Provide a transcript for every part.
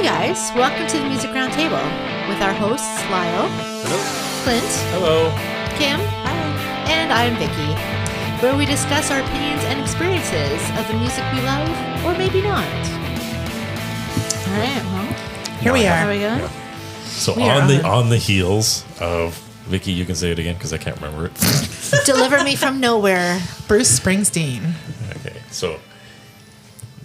guys, welcome to the Music Roundtable with our hosts Lyle, Hello. Clint, Hello. Kim, and I'm Vicky, where we discuss our opinions and experiences of the music we love, or maybe not. All right, well, Here we are. How are we going? Yeah. So We are on the heels of Vicky, you can say it again because I can't remember it. Deliver Me From Nowhere. Bruce Springsteen. Okay, so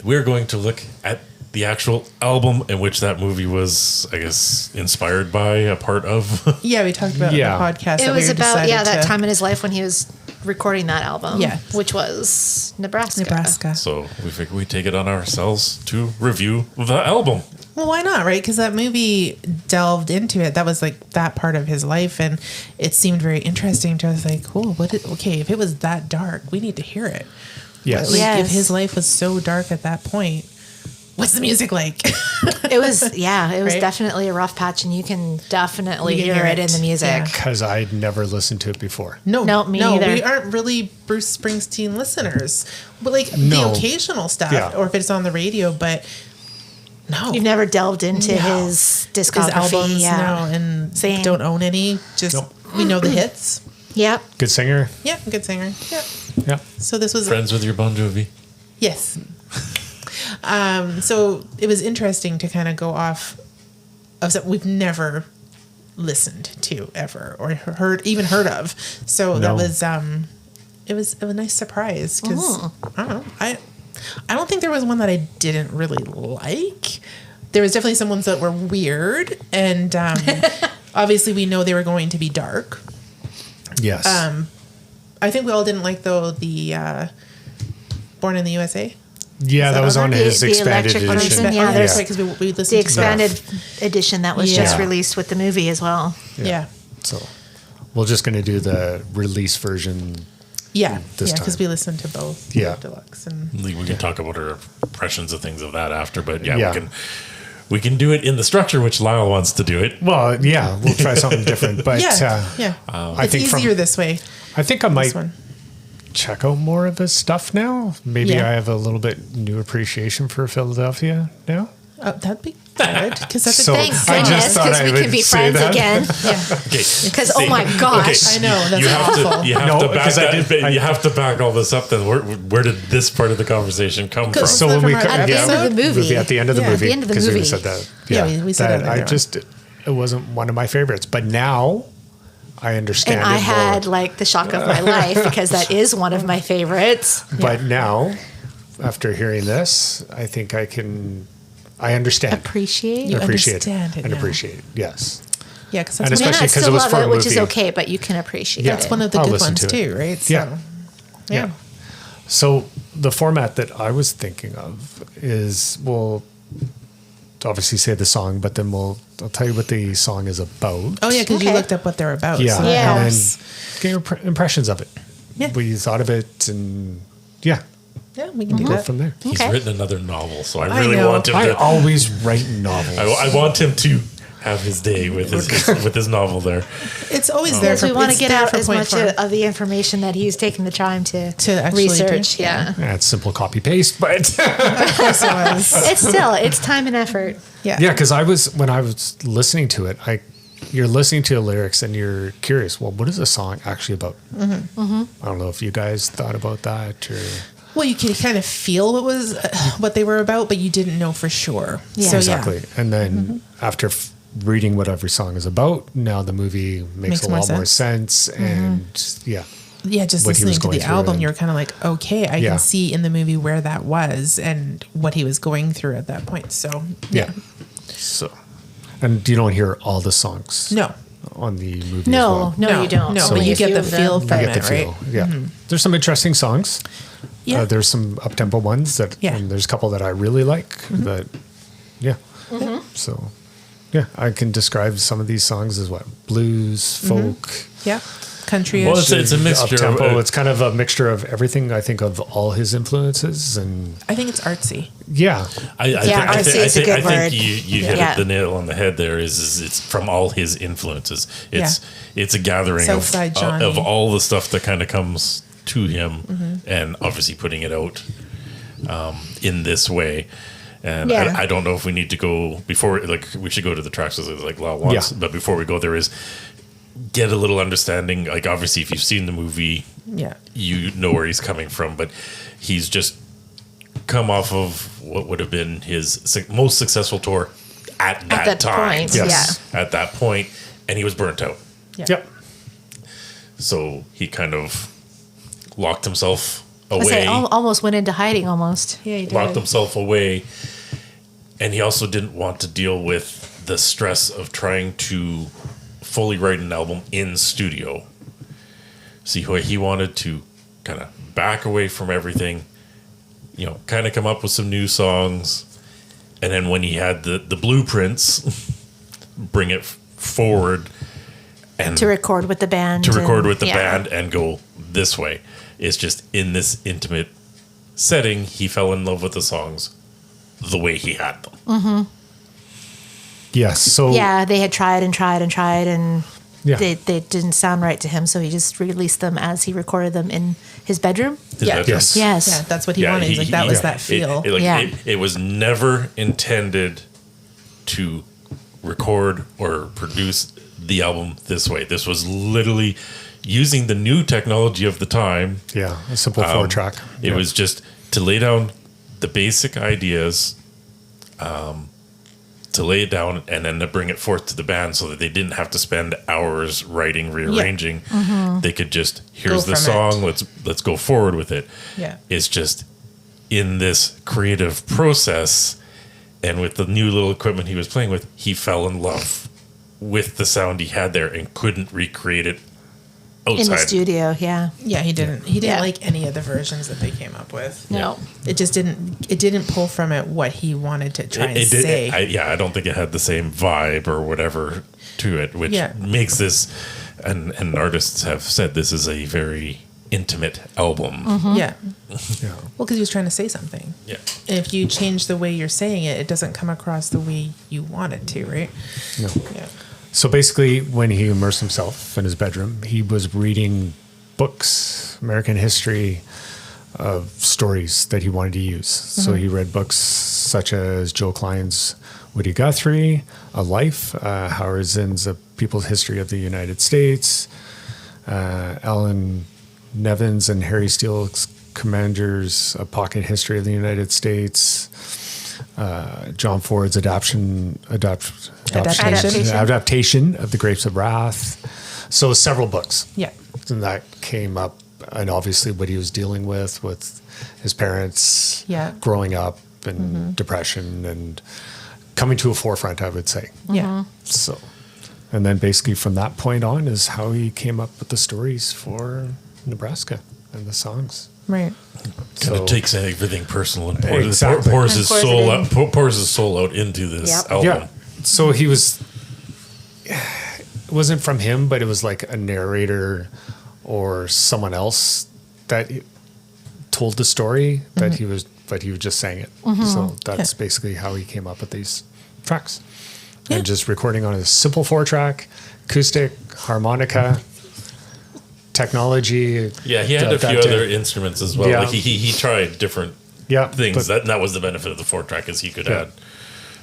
we're going to look at the actual album in which that movie was, I guess, inspired by, a part of. Yeah, we talked about it on the podcast. It that was we about decided that to- time in his life when he was recording that album. Yeah. Which was Nebraska. Nebraska. So we figured we'd take it on ourselves to review the album. Well, why not, right? Because that movie delved into it. That was like that part of his life, and it seemed very interesting to us. Like, cool. Okay, if it was that dark, we need to hear it. Yes. Like, Yes. if his life was so dark at that point, what's the music like? It was Right? definitely a rough patch, and you can definitely You can hear hear it in it. the music. Yeah. Because I'd never listened to it before. No, me either. We aren't really Bruce Springsteen listeners, but like the No. occasional stuff, Yeah. or if it's on the radio. But no, You've never delved into No. his discography. his albums, yeah. no, and Same. don't own any. Just Nope. we know the hits. Yep. Good singer. Yeah, good singer. Yeah. Yeah. So this was Friends with your Bon Jovi. yes. So it was interesting to kind of go off of something we've never listened to ever or heard of. So that No. was it was a nice surprise because I don't know, I don't think there was one that I didn't really like. There was definitely some ones that were weird, and obviously we know they were going to be dark. Yes. I think we all didn't like though the Born in the USA. yeah, that was on his The expanded electric edition. version, yeah, there's- because we listened The to expanded edition that was just Yeah. released with the movie as well. Yeah. So we're just going to do the release version. Yeah, This because time. we listened to both. Yeah. Deluxe and We can talk about our impressions of things of that after, but yeah, Yeah. we can do it in the structure which Lyle wants to do it. Well, yeah, we'll try something different. But yeah. I It's think easier this way. I think I This might one. check out more of his stuff now. Maybe Yeah. I have a little bit new appreciation for Philadelphia now. That'd be good because that's So- a Thank I just goodness, thought because I we would can be say friends that. again. Okay. Because, oh my gosh. I know that's You have awful. to you have No, to back because I that, did- you have to back all this up. Then where did this part of the conversation come from? Because- So when we From our cut At the end of the movie. at the end of the Yeah. movie, At the end of the because we movie. said that. Yeah, we said that I earlier on. just it wasn't one of my favorites, but now I understand. And I it had more. like the shock of my life because that is one of my favorites. But now, after hearing this, I think I understand, Appreciate. You appreciate understand it and now. appreciate it. Yes, Yeah, because And that's, You may especially not 'cause it still was love for a it, which is movie. okay, but you can appreciate Yeah. it. that's one of the I'll good listen ones to it. too, right? So, Yeah. yeah. So the format that I was thinking of is we'll obviously say the song, but then I'll tell you what the song is about. Oh yeah, because you Okay. looked up what they're about. Yeah, So that Yeah. and helps. then get your impressions of it. Yeah. What you thought of it, and yeah, Yeah, we can do go that. from there. He's Okay. written another novel, so I I really know. want him I to. always write novels. I want him to have his day with his novel there. It's always there. Because we want to it's get there out for as point much form. of the information that he's taken the time to actually research. do. Yeah. Yeah, it's simple copy paste, but Of course it was. It's time and effort. Yeah. yeah, because when I was listening to it, you're listening to the lyrics and you're curious. Well, what is the song actually about? Mm-hmm. I don't know if you guys thought about that or. Well, you could kind of feel what they were about, but you didn't know for sure. Yeah. So, Exactly. And then after reading what every song is about, now the movie makes a more lot more sense. sense. And yeah, Yeah, just what he listening was to going the through album, and- you're kind of like, okay, I Yeah. can see in the movie where that was and what he was going through at that point. So, yeah. So, and you don't hear all the songs no, on the movie. No, as well. no, you don't. No, So but you Only a get few the of them. feel You from get the it, feel. right? Yeah. There's some interesting songs. Yeah. There's some up tempo ones that, Yeah. and there's a couple that I really like. That, yeah. So, yeah, I can describe some of these songs as what blues, folk. Yeah. Country. Well, it's a mixture of- Up-tempo. It's kind of a mixture of everything. I think of all his influences, and I think it's artsy. yeah, artsy is a good word. think you hit Yeah. the nail on the head. There is it's from all his influences. It's a gathering Southside Johnny. of all the stuff that kind of comes to him, and obviously putting it out in this way. And Yeah. I don't know if we need to go before, like, we should go to the tracks like Lyle wants. Yeah. But before we go, there is get a little understanding. Like, obviously, if you've seen the movie, Yeah. you know where he's coming from. But he's just come off of what would have been his most successful tour at that time. point. Yes. Yeah. At that point, and he was burnt out. Yeah. Yep. So he kind of locked himself I away. say almost went into hiding almost. Yeah, he did. Locked himself away, and he also didn't want to deal with the stress of trying to fully write an album in studio. See, he wanted to kind of back away from everything, kind of come up with some new songs, and then when he had the blueprints, bring it forward and To record with the band. band and go this way. It's just in this intimate setting, he fell in love with the songs the way he had them. Yes. So Yeah, they had tried and tried and tried, and Yeah. they didn't sound right to him, so he just released them as he recorded them in his bedroom. His Yeah. bedroom. Yes. Yes. Yeah, that's what he wanted. He's like, that was that feel. Yeah. It was never intended to record or produce the album this way. This was literally using the new technology of the time. Yeah, a simple 4-track. It was just to lay down the basic ideas, to lay it down, and then to bring it forth to the band so that they didn't have to spend hours writing, rearranging. They could just, here's the from song, let's go forward with it. Yeah. It's just in this creative process, and with the new little equipment he was playing with, he fell in love with the sound he had there and couldn't recreate it outside. In the studio, yeah. Yeah, he didn't. He didn't Yeah. like any of the versions that they came up with. No. It just didn't. It didn't pull from it what he wanted to try and It did- say. I don't think it had the same vibe or whatever to it, which Yeah. makes this, and artists have said this is a very intimate album. Yeah. Yeah. Well, because he was trying to say something. Yeah. And if you change the way you're saying it, it doesn't come across the way you want it to, right? No. Yeah. So basically, when he immersed himself in his bedroom, he was reading books, American history of stories that he wanted to use. So he read books such as Joe Klein's Woody Guthrie, A Life, Howard Zinn's A People's History of the United States, Alan Nevins and Harry Steele's Commander's A Pocket History of the United States, John Ford's adaptation of The Grapes of Wrath. So several books. Yeah. And that came up, and obviously what he was dealing with his parents Yeah. growing up and depression and coming to a forefront, I would say. Yeah. So, and then basically from that point on is how he came up with the stories for Nebraska and the songs. Right. Kind of takes everything personal and Exactly. pours his And pours soul it in. out, pours his soul out into this Yep. album. Yeah. So it wasn't from him, but it was like a narrator or someone else that told the story that he was just saying it. So that's basically how he came up with these tracks. Yeah. And just recording on a simple 4-track, acoustic, harmonica, technology. Yeah, he had a few other instruments as well. Yeah. Like he tried different Yeah, things. but- That was the benefit of the 4-track, is he could Yeah. add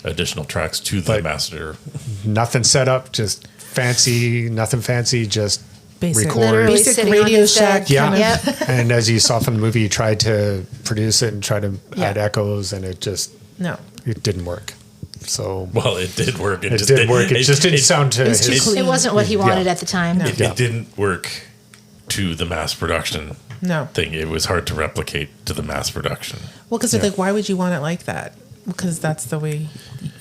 additional tracks to the But- master. Nothing set up, just nothing fancy, just Basic. record. Literally Basic sitting on Radio his Shack bed. Yeah. kind of. Yep. And as you saw from the movie, he tried to produce it and try to Yeah. add echoes, and it No. didn't work. So Well, it did work. it did work. It just didn't sound to was too his. clean. It wasn't what he wanted at the time. It, Yeah. it didn't work to the mass production No. thing. It was hard to replicate to the mass production. Well, because they're like, why would you want it like that? Because that's the way.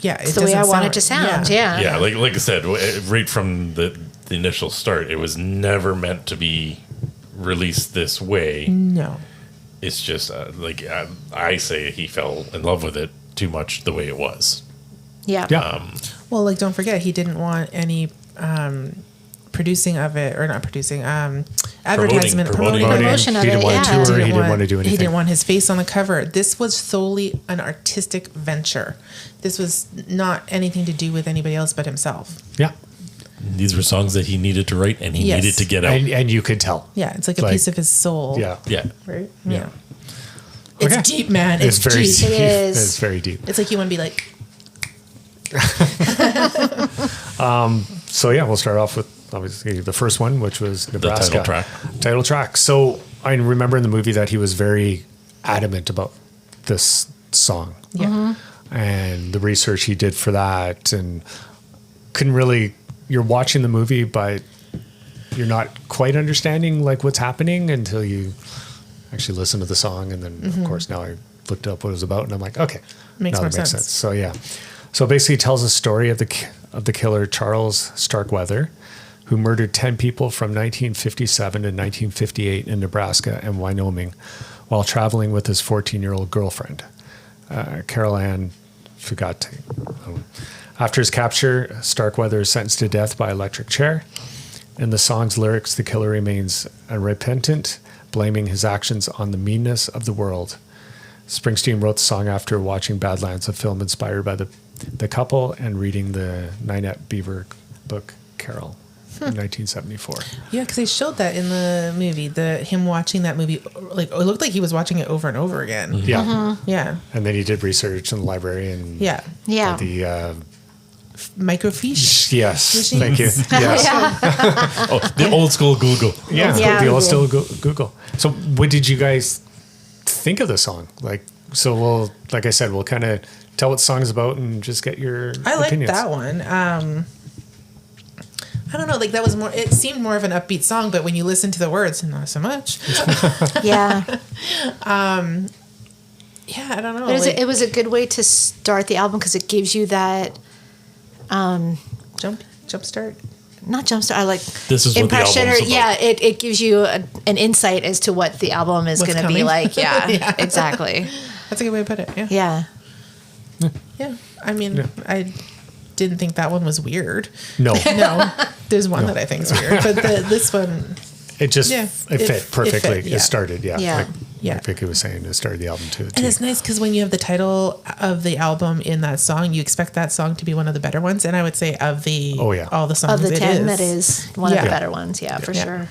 Yeah, It's the way I want it to sound. Yeah. Yeah, like I said, right from the initial start, it was never meant to be released this way. No. It's just I say he fell in love with it too much the way it was. Yeah. Yeah. Well, like, don't forget, he didn't want any producing of it, or not producing, advertisement, promoting. Promotion of He didn't it, want yeah. to tour. He didn't want to do anything. He didn't want his face on the cover. This was solely an artistic venture. This was not anything to do with anybody else but himself. Yeah. These were songs that he needed to write and he Yes. needed to get out. And you could tell. Yeah, it's like a Like- piece of his soul. Yeah. Yeah. Right? Yeah. It's Okay. deep, man. It's very deep. deep. It is. It's very deep. It's like you want to be like, So yeah, we'll start off with obviously the first one, which was Nebraska. title track. So I remember in the movie that he was very adamant about this song. yeah. And the research he did for that, and couldn't really, you're watching the movie, but you're not quite understanding like what's happening until you actually listen to the song. And then of course now I looked up what it was about, and I'm like, okay, Makes now more that makes sense. sense. So yeah, so basically it tells the story of the killer Charles Starkweather, who murdered 10 people from 1957 to 1958 in Nebraska and Wyoming while traveling with his 14-year-old girlfriend, Carol Ann Fugate. After his capture, Starkweather is sentenced to death by electric chair. In the song's lyrics, the killer remains unrepentant, blaming his actions on the meanness of the world. Springsteen wrote the song after watching Badlands, a film inspired by the couple, and reading the Ninette Beaver book, Carol, in 1974. Yeah, because they showed that in the movie. Him watching that movie, like it looked like he was watching it over and over again. Yeah. Yeah, And then he did research in the library and yeah. Yeah. the Microfiche. yes, Machines. thank you. Yes. Oh, the old school Google. Yeah, Yeah. the old still Google. So, what did you guys think of the song? Like, so we'll, like I said, we'll kind of tell what the song is about and just get your I like opinions. that one. I don't know, like that was more. It seemed more of an upbeat song, but when you listen to the words, not so much. Yeah. Yeah, I don't know. It was a good way to start the album because it gives you that, jump start. not jumpstart, I like This is what the impression, album's or about. yeah, it gives you an insight as to what the album is What's going to be coming. like. Yeah, Yeah. exactly. That's a good way to put it. Yeah. Yeah. Yeah. I mean, Yeah. I didn't think that one was weird. No, No, there's one that I think is weird, but this one, it just Yeah, it fit perfectly. yeah. It started, yeah, Yeah. Yeah. like Vicky was saying, it started the album too. and it's nice because when you have the title of the album in that song, you expect that song to be one of the better ones. And I would say of the Oh, yeah. all the songs Of the it 10, that is one of the Yeah. better ones. Yeah, for Yeah. sure.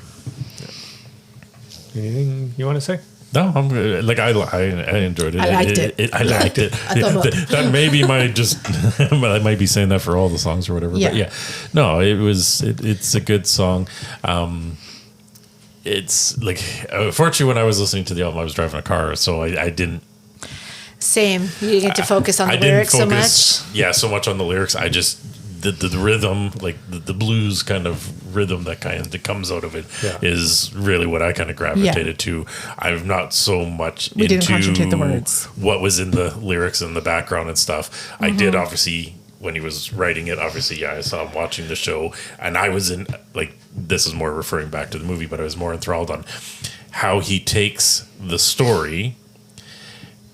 Anything you want to say? No, I'm good. Like I enjoyed it. I liked it. I liked it. I thought about- that maybe might just I might be saying that for all the songs or whatever. Yeah. But yeah, no, it's a good song. It's like fortunately when I was listening to the album, I was driving a car, so I didn't. Same. You didn't get to focus on the I didn't lyrics so focus, much. Yeah, so much on the lyrics. I just the rhythm, like the blues kind of rhythm that comes out of it is Yeah. really what I kind of gravitated to. I'm not so much We didn't into concentrate the words. what was in the lyrics and the background and stuff. I did obviously when he was writing it. Obviously, yeah, I saw him watching the show, and I was in like this is more referring back to the movie, but I was more enthralled on how he takes the story.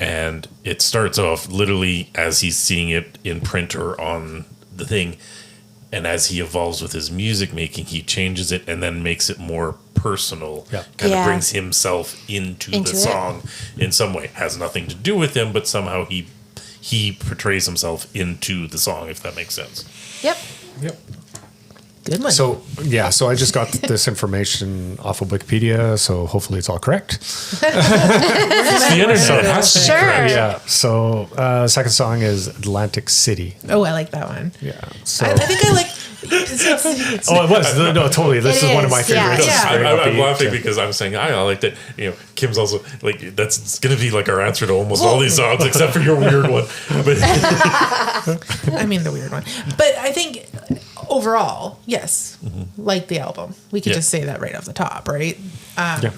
And it starts off literally as he's seeing it in print or on the thing. And as he evolves with his music making, he changes it and then makes it more personal. Yeah. Kind Yeah. of brings himself into the Into it. song in some way. Has nothing to do with him, but somehow he portrays himself into the song, if that makes sense. Yep. Yep. Good one. So so I just got this information off of Wikipedia, so hopefully it's all correct. It's the internet. It has to be Sure. correct. Yeah. So second song is Atlantic City. oh, I like that one. Yeah. So I think I like. It's oh, it was no, totally. This It is one of my is, yeah. favorites. Yeah. Very I'm upbeat. laughing because I'm saying I liked it. You know, Kim's also like that's going to be like our answer to almost all these songs except for your weird one. But I mean, the weird one. But I think overall, yes, like the album. We could Yeah. just say that right off the top, right? Yeah.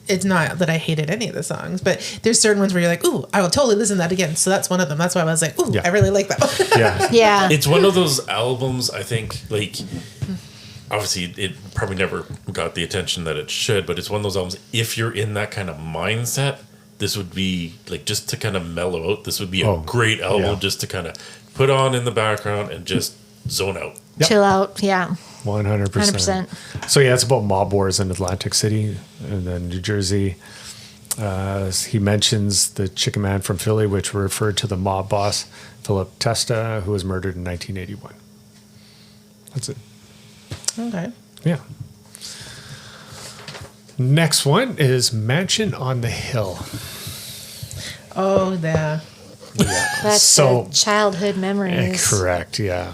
It's not that I hated any of the songs, but there's certain ones where you're like, ooh, I will totally listen to that again. So that's one of them. That's why I was like, ooh, Yeah. I really like that one. Yeah. Yeah. it's one of those albums. I think like obviously it probably never got the attention that it should, but it's one of those albums. If you're in that kind of mindset, this would be like just to kind of mellow out. This would be a great album yeah. just to kind of put on in the background and just zone out. Yep. Chill out. Yeah. 100%. 100%. So yeah, it's about mob wars in Atlantic City and then New Jersey. He mentions the Chicken Man from Philly, which referred to the mob boss Philip Testa, who was murdered in 1981. That's it. Okay. Yeah. Next one is Mansion on the Hill. Oh, yeah. That's So- the childhood memories. Correct. Yeah.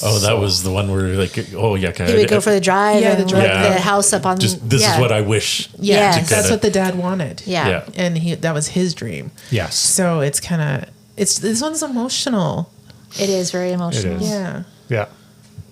Oh, that was the one where like, oh yeah, He would go for the drive Yeah, and the drive. look Yeah. the house up on. just this is what I wish. Yeah, Yes. that's what the dad wanted. Yeah. Yeah. And that was his dream. Yes. So it's kind of, this one's emotional. It is very emotional. It is. Yeah. Yeah.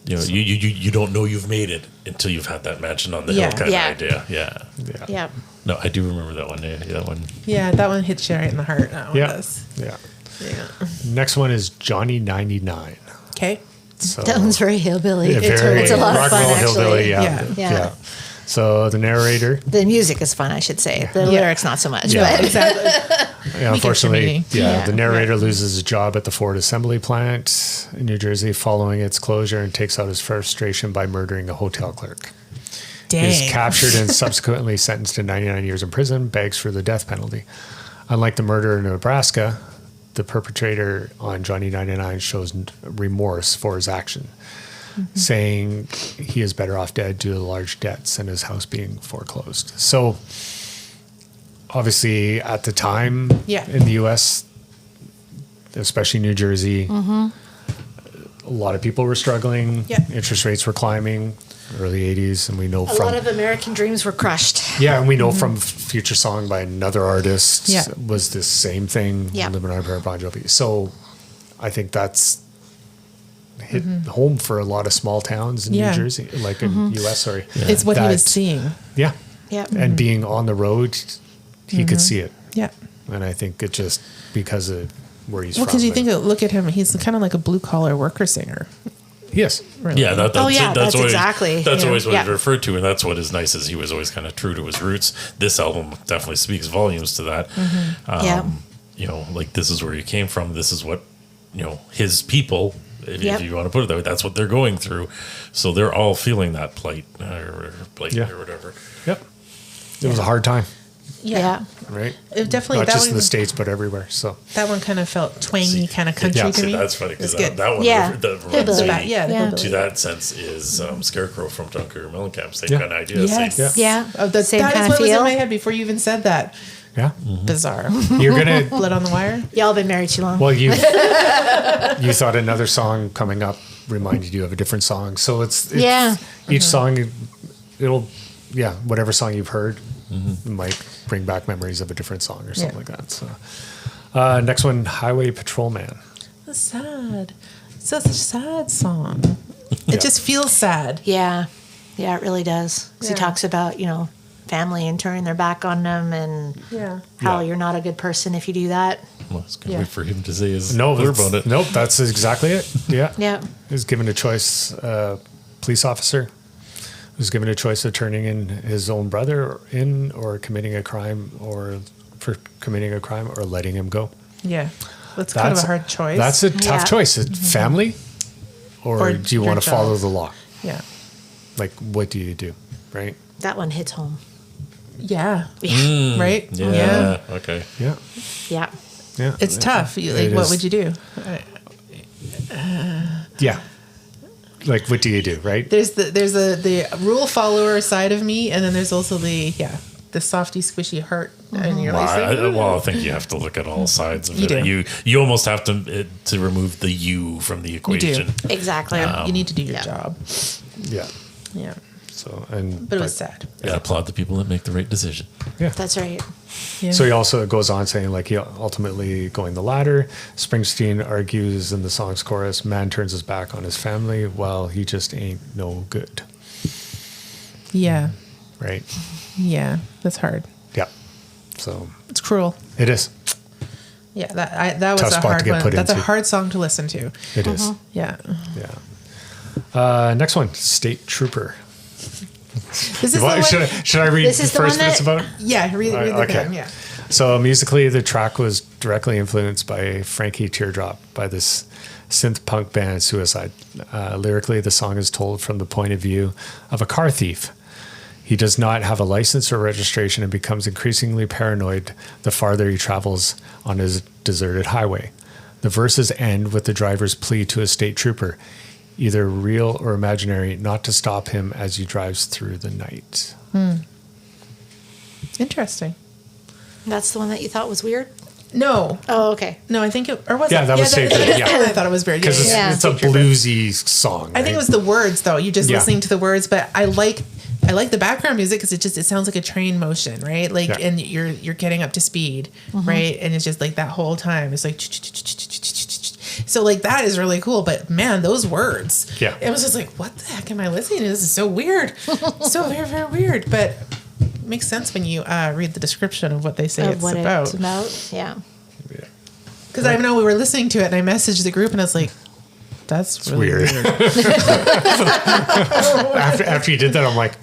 You know, you don't know you've made it until you've had that mansion on the Yeah. hill kind Yeah. of idea. Yeah. Yeah. Yeah. No, I do remember that one. Yeah, that one. Yeah, that one hits you right in the heart. That one Yeah. does. Yeah. Yeah. Next one is Johnny 99. Okay. So That one's very hillbilly. yeah, very It's a lot of rock fun, and roll actually. hillbilly. Yeah. Yeah. Yeah. Yeah. So the narrator, The music is fun, I should say. The lyrics, not so much. Yeah. But Exactly. yeah, unfortunately, meaning. Yeah. the narrator loses his job at the Ford assembly plant in New Jersey following its closure and takes out his frustration by murdering a hotel clerk. Dang. He's captured and subsequently sentenced to 99 years in prison, begs for the death penalty. Unlike the murder in Nebraska, the perpetrator on Johnny 99 shows remorse for his action, saying he is better off dead due to large debts and his house being foreclosed. So, obviously, at the time Yeah. in the U.S., especially New Jersey, a lot of people were struggling. Yeah. Interest rates were climbing, early 80s, and we know a from lot of American dreams were crushed. yeah, and we know from Future Song by another artist Yeah. was the same thing. Yeah. Living on Prayer, Bon Jovi. So I think that's hit home for a lot of small towns in Yeah. New Jersey, like in U.S. Sorry, It's what he was That- seeing. Yeah, Yep. and being on the road, he could see it, Yeah. and I think it just because of where he's Well, from. because you think, look at him, he's kind of like a blue collar worker singer. yes, Really. Yeah, that's Oh, yeah, that's always, exactly. That's Yeah. always what Yeah. it's referred to, and that's what is nice is he was always kind of true to his roots. This album definitely speaks volumes to that. Yeah. You know, like this is where he came from. This is what his people, if Yep. you want to put it that way, that's what they're going through. So they're all feeling that plight or Yeah. or whatever. yep. It was a hard time, Yeah. right? It definitely, Not that just in one, the States, but everywhere. So that one kind of felt twangy kind of country yeah, to me. That's funny because It's good. that one, Yeah. the Hillbilly. reminds me Yeah, the Yeah. hillbilly. to that sense is Scarecrow from Junker Mellencamp. Same Yeah. kind of idea. Yes. Same, Yeah. Oh, that Same is kind of what was in feel. my head before you even said that. yeah, Bizarre. you're gonna. Blood on the wire. Y'all been married too long. Well, you thought another song coming up reminded you of a different song. So it's Yeah. each song, it'll whatever song you've heard might bring back memories of a different song or something Yeah. like that. So next one, Highway Patrolman. That's sad. It's such a sad song. It Yeah. just feels sad. Yeah. Yeah, it really does. 'Cause Yeah. he talks about, family and turning their back on them and Yeah. how Yeah. you're not a good person if you do that. Well, it's gonna Yeah. wait for him to say his No, blurb on it. nope, that's exactly it. Yeah. Yeah. He was given a choice, police officer was given a choice of turning in his own brother in or committing a crime or letting him go. Yeah. That's kind of a hard choice. That's a tough Yeah. choice. Family or Or do you your want to follow job. the law? yeah. Like, what do you do? Right? That one hits home. Yeah. Mm. Right? Yeah. Okay. Yeah. Yeah. Yeah. It's tough. It What is. would you do? Yeah. Like, what do you do? Right? There's the rule follower side of me, and then there's also the softy squishy heart, and you're like, I think you have to look at all sides of You it. do. You almost have to remove the you from the do. equation. Exactly. you need to do your Yeah. job. Yeah. Yeah. So, But it was sad. Yeah, applaud the people that make the right decision. Yeah. That's right. Yeah. So he also goes on saying, like, he ultimately going the ladder. Springsteen argues in the song's chorus, man turns his back on his family while he just ain't no good. Yeah. Right? Yeah. That's hard. Yeah. So It's cruel. it is. Yeah. That was Tough a spot to hard get one. put That's a into. hard song to listen to. It is. Yeah. Yeah. Next one, State Trooper. This is the one. Should I read This is the first one what it's that- about? Yeah. Read the Okay. poem. Yeah. So musically, the track was directly influenced by Frankie Teardrop by this synth punk band Suicide. Lyrically, the song is told from the point of view of a car thief. He does not have a license or registration and becomes increasingly paranoid the farther he travels on his deserted highway. The verses end with the driver's plea to a state trooper, either real or imaginary, not to stop him as he drives through the night. Interesting. That's the one that you thought was weird? No. Oh, okay. No, I think it, or was Yeah, it? that was State that, Trooper, yeah. I thought it was weird. Because Yeah. it's a bluesy song. I think it was the words though. You just Yeah. listening to the words, but I like the background music because it sounds like a train motion, right? Like, Yeah. and you're getting up to speed, right? And it's just like that whole time. It's like, so like that is really cool. But man, those words, Yeah. it was just like, what the heck am I listening to? This is so weird, so very very weird. But it makes sense when you read the description of what they say Of it's what about. it's about. Yeah. Because I know we were listening to it, and I messaged the group, and I was like, "That's really weird. weird." after you did that, I'm like,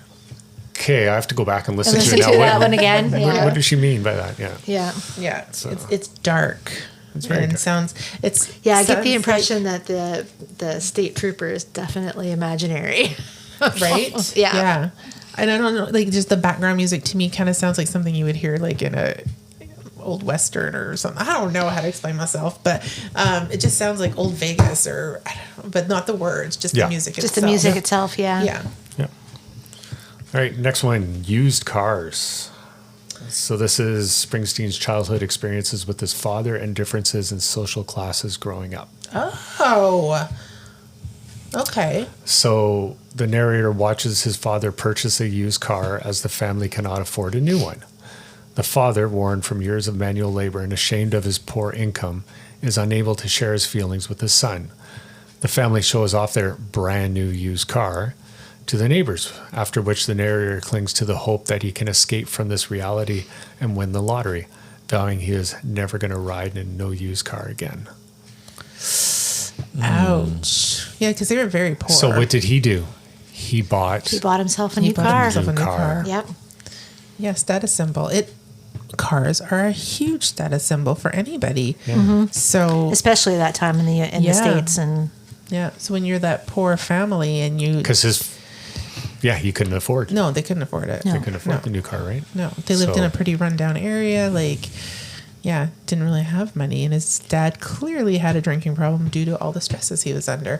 okay, I have to go back and listen, Listen to to it now. that one again. What, Yeah. what does she mean by that? Yeah. Yeah. Yeah, it's dark. It's very and dark. sounds. It's Yeah, I get sounds the impression that the state trooper is definitely imaginary. like, right. Yeah. yeah. And I don't know, like just the background music to me kind of sounds like something you would hear like in a old western or something. I don't know how to explain myself, but it just sounds like old Vegas or I don't know, but not the words, just Yeah. the music. Just itself. the music itself, yeah. Yeah. Yeah. All right, next one, used cars. So this is Springsteen's childhood experiences with his father and differences in social classes growing up. Oh. Okay. So the narrator watches his father purchase a used car as the family cannot afford a new one. The father, worn from years of manual labor and ashamed of his poor income, is unable to share his feelings with his son. The family shows off their brand new used car to the neighbors, after which the narrator clings to the hope that he can escape from this reality and win the lottery, vowing he is never going to ride in no used car again. Ouch. Yeah, because they were very poor. So what did he do? He bought He bought himself a He new bought car. himself a new car. car. Yep. Yeah, status symbol. Cars are a huge status symbol for anybody. Yeah. So Especially that time in the Yeah. States. And yeah, so when you're that poor family and you because he couldn't afford. no, they couldn't afford it. No. He couldn't afford No. the new car, right? No, they lived in So- a pretty rundown area. Like, yeah, didn't really have money, and his dad clearly had a drinking problem due to all the stresses he was under.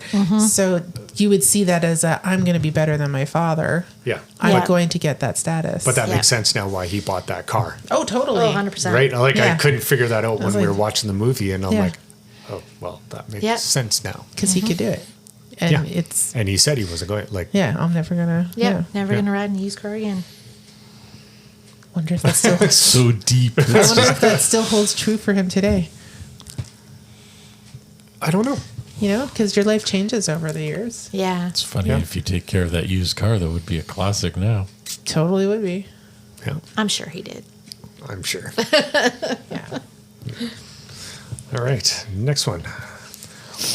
So you would see that as I'm going to be better than my father. Yeah. I'm Yeah. going to get that status. But that Yeah. makes sense now why he bought that car. oh, totally. Oh, 100%. Right? Like I Yeah. couldn't figure that out when was we were like- watching the movie and I'm Yeah. like, oh, well, that makes Yeah. sense now. Because he could do it, and Yeah. it's And he said he wasn't going like I'm never gonna. Yep. Never Yeah. going to ride in a used car again. Wonder if that still. So deep. I wonder if that still holds true for him today. I don't know. You know, because your life changes over the years. Yeah. It's funny Yeah. if you take care of that used car, that would be a classic now. Totally would be. Yeah, I'm sure he did. I'm sure. Yeah. All right. Next one.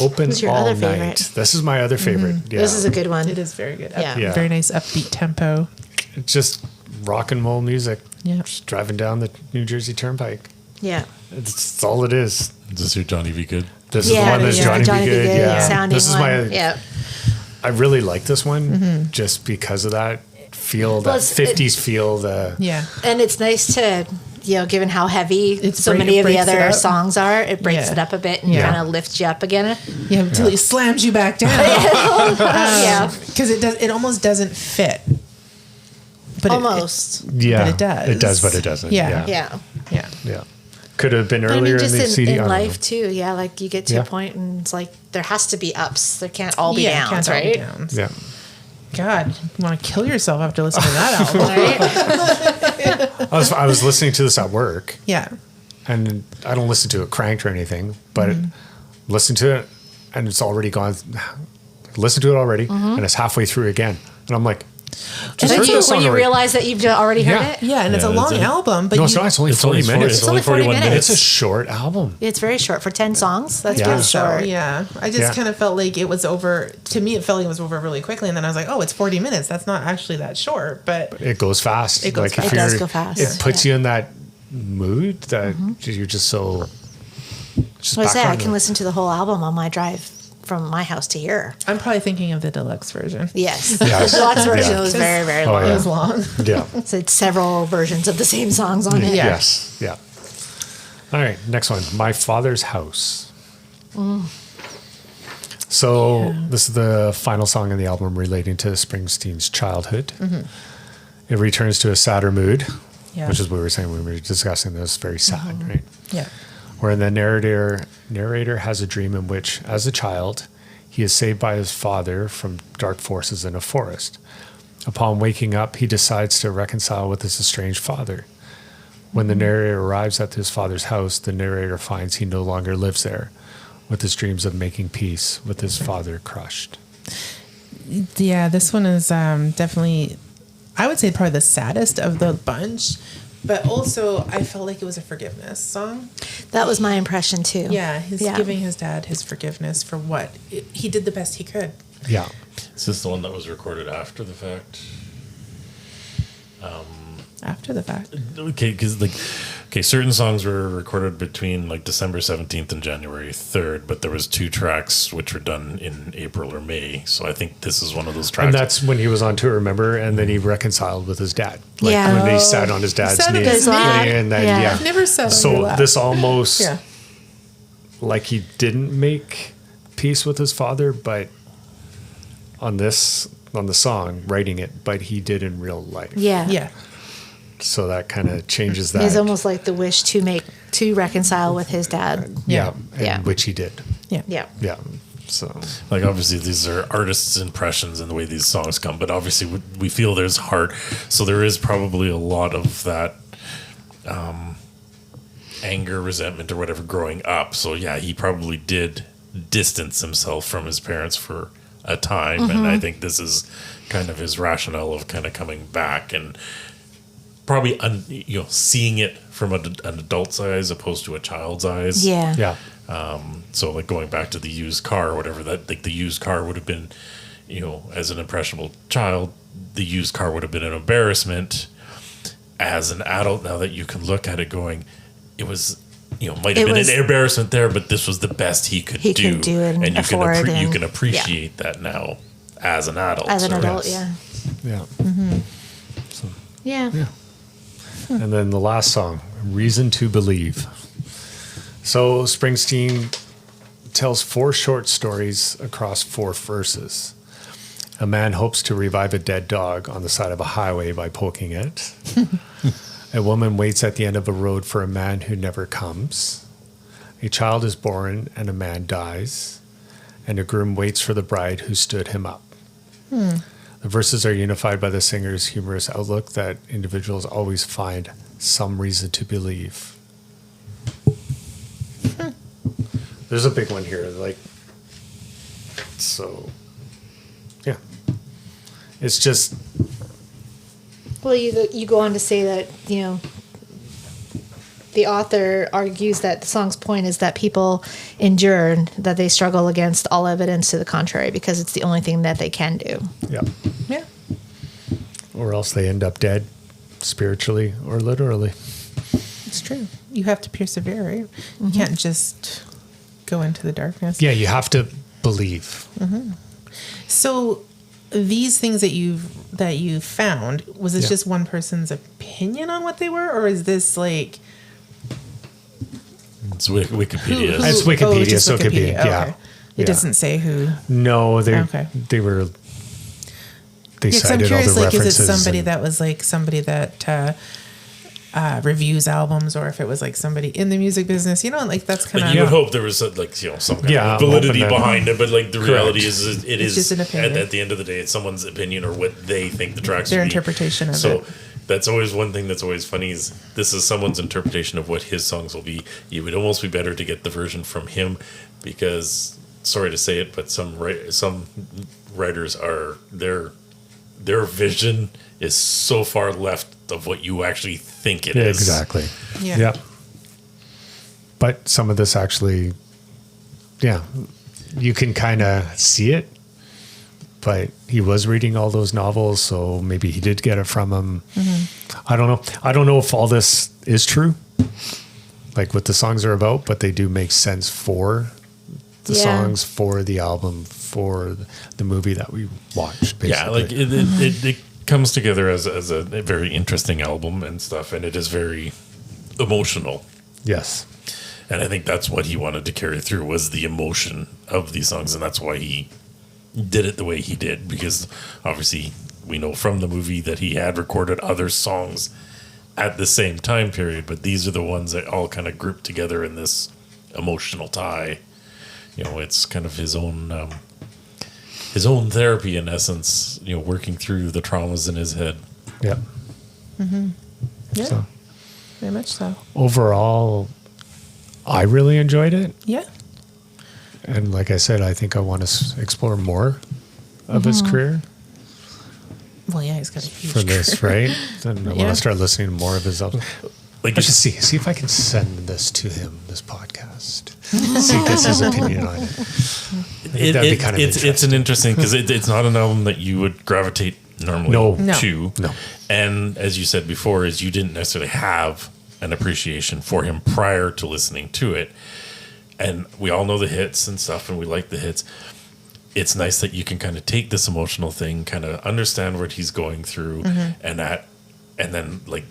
Open Who's your all other night. favorite? This is my other favorite. Yeah. This is a good one. It is very good. Yeah. Yeah. Very nice upbeat tempo. It's just rock and roll music. Yeah. Just driving down the New Jersey Turnpike. Yeah. It's all it is. Is this your Johnny V. Good? This is the one that's yeah, Johnny, Be Good. Yeah. sounding This is one. my Yeah. I really like this one just because of that feel, that Well, it's- 50s feel, the Yeah. And it's nice to, given how heavy It's so break- many it of the breaks it other up. songs are, it breaks Yeah. it up a bit and Yeah. kind of lifts you up again. Yeah, until it slams you back down. Yeah. Because it almost doesn't fit. But Almost. yeah. it does. It does, but it doesn't. Yeah. Yeah. Yeah. Yeah. Could have been But earlier just in the CD. I in don't know. life too, yeah. Like you get to Yeah. a point and it's like there has to be ups. There can't all be Yeah, downs, can't all be right? downs. Yeah. God, you want to kill yourself after listening to that album. Right? I was listening to this at work, Yeah. and I don't listen to it cranked or anything, but listen to it, and it's already gone. Listen to it already, and it's halfway through again, and I'm like, just heard this when song you already. realize that you've already heard Yeah. it. Yeah, and it's a Yeah, long that's it. album, but No, you, it's not. It's only 40 minutes. It's only 40 minutes. It's a short album. It's very short for 10 songs. That's Yeah. pretty so short. yeah. I just Yeah. kind of felt like it was over. To me, it felt like it was over really quickly, and then I was like, oh, it's 40 minutes. That's not actually that short, but It goes fast. It goes Like, fast. if It does you're- go fast. It puts Yeah. you in that mood that you're just so. Just I was say I background can listen to the whole album on my drive from my house to here. I'm probably thinking of the deluxe version. Yes. Yes. The deluxe version Yeah. was very, very Oh, long. It yeah. was long. Yeah. So it's several versions of the same songs on it. Yeah. Yes. Yeah. All right. Next one. My Father's House. So this is the final song in the album relating to Springsteen's childhood. It returns to a sadder mood Yeah. which is what we were saying when we were discussing this. Very sad, right? Yeah. Where the narrator has a dream in which, as a child, he is saved by his father from dark forces in a forest. Upon waking up, he decides to reconcile with his estranged father. When the narrator arrives at his father's house, the narrator finds he no longer lives there, with his dreams of making peace with his father crushed. Yeah, this one is definitely, I would say, probably the saddest of the bunch. But also, I felt like it was a forgiveness song. That was my impression too. Yeah, he's giving his dad his forgiveness for what he did the best he could. Yeah. Is this the one that was recorded after the fact? After the fact. Okay, because certain songs were recorded between like December 17th and January 3rd, but there was 2 tracks which were done in April or May. So I think this is one of those tracks. And that's when he was on tour, remember? And then he reconciled with his dad. Like Yeah. when he sat on his dad's Sat on knee. his lap. And then, Yeah. yeah. I've never sat on your So lap. this almost, Yeah. like he didn't make peace with his father, but on the song, writing it, but he did in real life. Yeah. Yeah. So that kind of changes that. It's almost like the wish to reconcile with his dad. Yeah. And Yeah. which he did. Yeah. Yeah. Yeah. So, Like, obviously, these are artists' impressions and the way these songs come, but obviously, we feel there's heart. So there is probably a lot of that anger, resentment, or whatever growing up. So, yeah, he probably did distance himself from his parents for a time. And I think this is kind of his rationale of kind of coming back and probably, seeing it from an adult's eyes opposed to a child's eyes. Yeah. yeah. So like going back to the used car or whatever, that like the used car would have been, as an impressionable child, the used car would have been an embarrassment. As an adult, now that you can look at it going, it was, might have been an embarrassment there, but this was the best he could do. And you afford can you and- can appreciate that now as an adult. As an So- adult, yes. yeah. Yeah. Yeah. Yeah. And then the last song, Reason to Believe. So Springsteen tells 4 short stories across 4 verses. A man hopes to revive a dead dog on the side of a highway by poking it. A woman waits at the end of a road for a man who never comes. A child is born and a man dies. And a groom waits for the bride who stood him up. The verses are unified by the singer's humorous outlook that individuals always find some reason to believe. There's a big one here, so, yeah. It's just, Well, you go on to say that, the author argues that the song's point is that people endure, that they struggle against all evidence to the contrary because it's the only thing that they can do. yeah. Yeah. Or else they end up dead, spiritually or literally. It's true. You have to persevere, right? You can't just go into the darkness. Yeah, you have to believe. So these things that you found, was this Yeah. just one person's opinion on what they were, or is this like It's Wikipedia. who- It's Wikipedia, just so it could be, Wikipedia. yeah. Okay. Yeah. It doesn't say who. No, they Okay. they were. They Yeah, 'cause I'm cited all curious, the like, is references. it somebody and- that was like somebody that reviews albums, or if it was like somebody in the music business, like that's kind Like of you would hope there was some kind Yeah, of validity open-ended. behind it, but like the reality is it It's is just an opinion. at the end of the day, it's someone's opinion or what they think the tracks their should be. interpretation of So it. that's always one thing that's always funny is this is someone's interpretation of what his songs will be. It would almost be better to get the version from him because, sorry to say it, but some writers are their vision is so far left of what you actually think it is. Yeah, exactly. Yeah. Yep. But some of this actually, yeah, you can kind of see it. But he was reading all those novels, so maybe he did get it from him. I don't know. I don't know if all this is true, like what the songs are about, but they do make sense for the Yeah. songs, for the album, for the movie that we watched. Basically. Yeah, like it comes together as a very interesting album and stuff, and it is very emotional. Yes. And I think that's what he wanted to carry through was the emotion of these songs, and that's why he did it the way he did. Because obviously, we know from the movie that he had recorded other songs at the same time period, but these are the ones that all kind of group together in this emotional tie. You know, it's kind of his own therapy in essence, you know, working through the traumas in his head. Yeah. Yeah. So Very much so. overall, I really enjoyed it. Yeah. And like I said, I think I want to explore more of his career Well, yeah, he's got a huge for this, career. right? And I want Yeah. to start listening to more of his albums. Like I should see if I can send this to him, this podcast. See if gets his opinion on it. That'd be kind of it's an interesting because it's not an album that you would gravitate normally No. to. No. And as you said before, is you didn't necessarily have an appreciation for him prior to listening to it. And we all know the hits and stuff, and we like the hits. It's nice that you can kind of take this emotional thing, kind of understand what he's going through, and then like,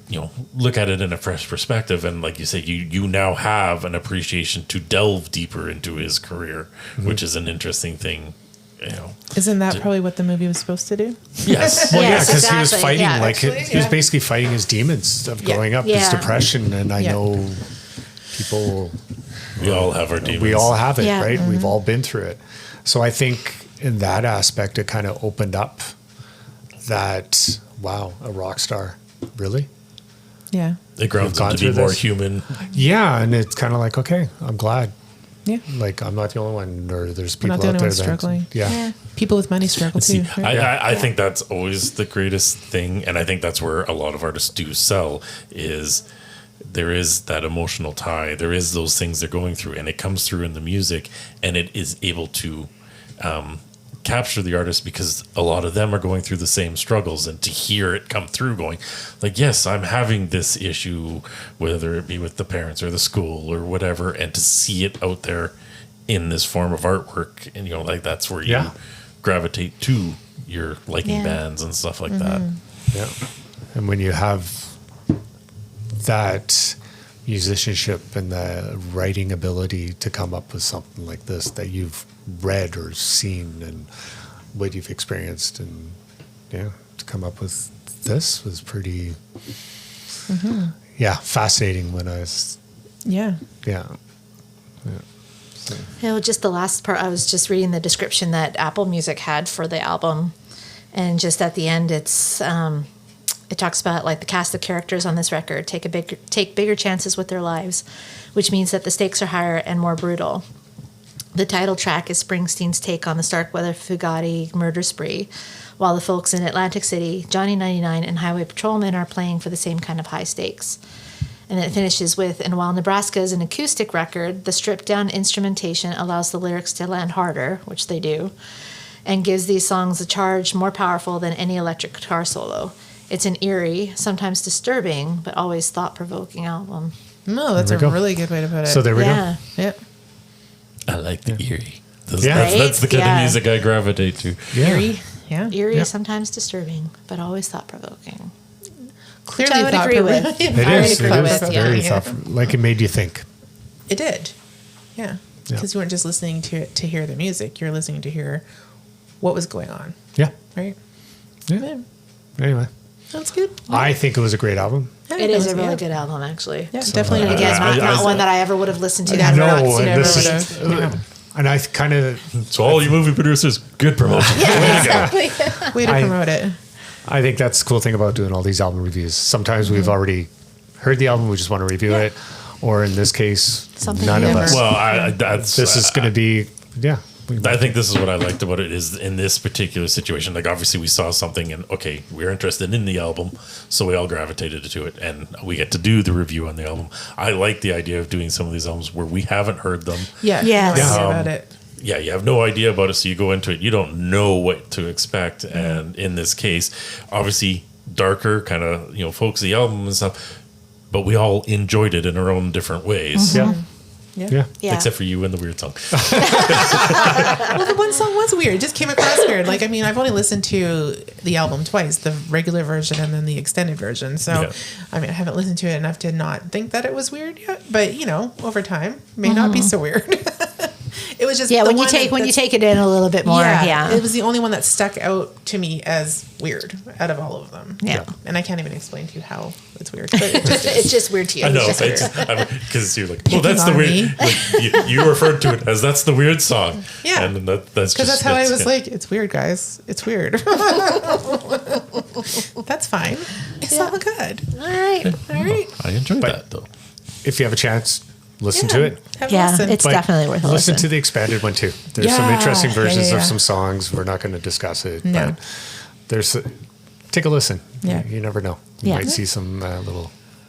you know, look at it in a fresh perspective. And like you say, you now have an appreciation to delve deeper into his career, which is an interesting thing. You know, Isn't that probably what the movie was supposed to do? yes, Well, yeah, Yes, because he was exactly. fighting, Yeah. like, Actually, he was yeah. basically fighting his demons of Yeah. growing up, his Yeah. depression. And I Yeah. know people, we all have our demons. we all have it, Yeah. right? We've all been through it. So I think in that aspect, it kind of opened up that, wow, a rock star, really? Yeah. It grounds We've gone him to be through more this. human. Yeah, and it's kind of like, okay, I'm glad. Yeah. Like, I'm not the only one, or there's We're people not the out only there ones that, struggling. yeah. People with money struggle See, too. Right? I think that's always the greatest thing, and I think that's where a lot of artists do sell. Is there is that emotional tie, there is those things they're going through, and it comes through in the music, and it is able to capture the artist because a lot of them are going through the same struggles, and to hear it come through going like, yes, I'm having this issue, whether it be with the parents or the school or whatever, and to see it out there in this form of artwork, and you know, like that's where you Yeah. gravitate to your liking Yeah. bands and stuff like that. Yeah. And when you have that musicianship and the writing ability to come up with something like this that you've read or seen and what you've experienced, and yeah, to come up with this was pretty, fascinating when I was, Yeah. yeah. You know, just the last part, I was just reading the description that Apple Music had for the album, and just at the end, it's it talks about like the cast of characters on this record take bigger chances with their lives, which means that the stakes are higher and more brutal. The title track is Springsteen's take on the Starkweather Fugate murder spree, while the folks in Atlantic City, Johnny 99, and Highway Patrolman are playing for the same kind of high stakes. And it finishes with, and while Nebraska is an acoustic record, the stripped-down instrumentation allows the lyrics to land harder, which they do, and gives these songs a charge more powerful than any electric guitar solo. It's an eerie, sometimes disturbing, but always thought-provoking album. No, that's There a we go. really good way to put it. So there we Yeah. Yep. I like the eerie. That's, Yeah. that's the kind Yeah. of music I gravitate to. go. Yeah. Eerie. Yeah. Eerie, Yeah. sometimes disturbing, but always thought-provoking. Clearly I would agree with. thought-provoking. It Very is. It close, is yeah. very Yeah. thoughtful. Like, it made you think. It did. Yeah. Yeah. Because you weren't just listening to it to hear the music. You're listening to hear what was going on. Yeah. Right? Yeah. Anyway, That's good. I think it was a great album. It is a really good album, actually. Yeah, definitely. And again, I- not I- one that I ever would have listened to. Yeah, had it no, not and seen it. this never is, would've. and I kind of, So all you movie producers, good promotion. Way to I- promote it. I think that's the cool thing about doing all these album reviews. Sometimes we've already heard the album, we just want to review it, or in this case, Something none of never- us. Well, This is going to be, yeah. I think this is what I liked about it is in this particular situation. Like obviously we saw something and okay, we're interested in the album, so we all gravitated to it, and we get to do the review on the album. I like the idea of doing some of these albums where we haven't heard them. Yeah. Yes. no idea Yeah. about it. Yeah, you have no idea about it, so you go into it, you don't know what to expect. And in this case, obviously darker, kind of folksy album and stuff, but we all enjoyed it in our own different ways. Yeah. Yeah. Yeah. Except for you and the weird song. Well, the one song was weird. It just came across weird. Like, I mean, I've only listened to the album twice, the regular version and then the extended version. So, Yeah. I mean, I haven't listened to it enough to not think that it was weird yet. But, over time, may not be so weird. It was just Yeah, the when you one take it in a little bit more. Yeah. It was the only one that stuck out to me as weird out of all of them. Yeah. And I can't even explain to you how it's weird, but it just is. It's just weird to you. I know, It's just weird. because you're like, well, that's the on weird. me. Like, you referred to it as that's the weird song. Yeah. And that's Because that's how I was yeah. like, it's weird, guys. It's weird. That's fine. It's all good. All right. All right. I enjoyed But- that though. If you have a chance, listen to it. Have a Yeah, listen. it's But definitely worth a listen listen. to the expanded one too. There's some Yeah. interesting versions Yeah. of some songs. We're not going to discuss it. No. But there's take a listen. Yeah. You never know. You Yeah. might see some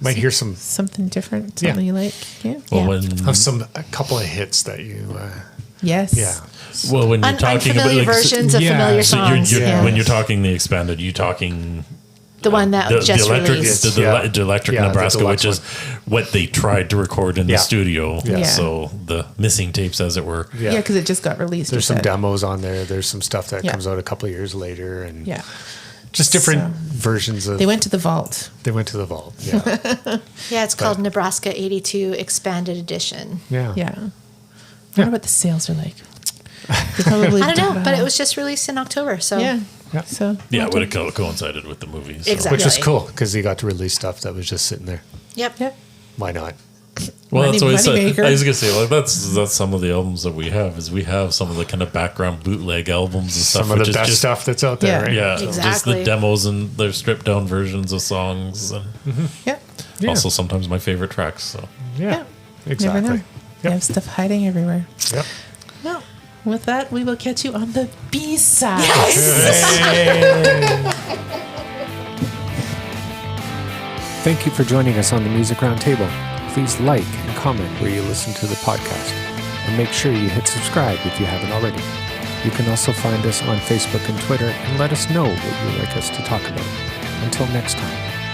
might hear some Something different, Yeah. something you like. Yeah. Well, Yeah. when a couple of hits that you Yes. yeah. when you're talking about Unfamiliar like, versions of yeah, familiar so songs. you're when you're talking the expanded, you talking the one that just electric, released. the electric Yeah, the Nebraska, deluxe which is what they tried to record in Yeah. the studio. Yeah. Yeah. So the missing tapes, as it were. Yeah, because it just got released. There's you some said. demos on there. There's some stuff that Yeah. comes out a couple of years later, and Yeah. just different So- versions of. They went to the vault. They went to the vault. Yeah, Yeah, it's called Nebraska 82 Expanded Edition. yeah, Yeah. I wonder what the sales are like. They probably I don't know, did but it well. was just released in October. So Yeah. Yeah. So Yeah, it would have coincided with the movies. So. Exactly. which was cool because he got to release stuff that was just sitting there. Yep. Yeah. Why not? Well, that's what I said. Moneymaker. I was gonna say, like that's some of the albums that we have. Is we have some of the kind of background bootleg albums and stuff. Some of which the is best just, stuff that's out there. Yeah. Right? Yeah, just Exactly. the demos and their stripped down versions of songs, and Yeah. Yeah. also sometimes my favorite tracks. So Yeah, Never exactly. know. They have stuff hiding everywhere. Yep. Well, with that, we will catch you on the B side. Thank you for joining us on the Music Roundtable. Please like and comment where you listen to the podcast, and make sure you hit subscribe if you haven't already. You can also find us on Facebook and Twitter, and let us know what you'd like us to talk about. Until next time.